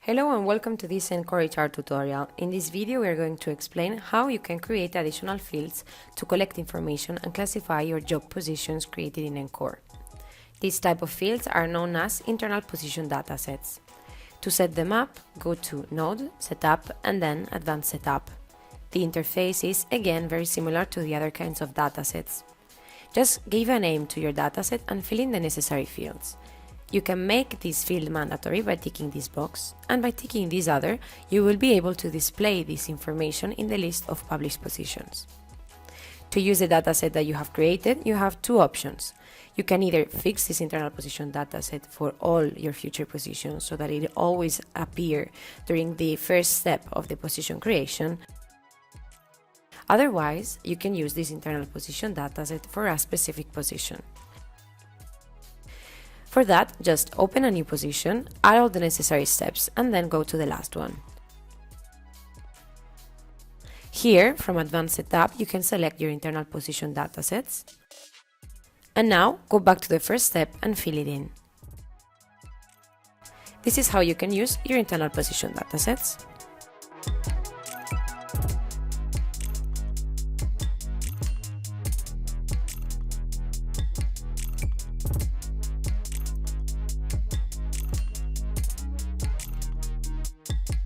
Hello and welcome to this nCore HR tutorial. In this video we are going to explain how you can create additional fields to collect information and classify your job positions created in nCore. These type of fields are known as Internal Position Datasets. To set them up, go to Node, Setup and then Advanced Setup. The interface is again very similar to the other kinds of datasets. Just give a name to your dataset and fill in the necessary fields. You can make this field mandatory by ticking this box, and by ticking this other, you will be able to display this information in the list of published positions. To use the dataset that you have created, you have two options. You can either fix this internal position dataset for all your future positions so that it always appears during the first step of the position creation. Otherwise, you can use this internal position dataset for a specific position. For that, just open a new position, add all the necessary steps, and then go to the last one. Here, from Advanced Setup, you can select your internal position datasets. And now, go back to the first step and fill it in. This is how you can use your internal position datasets.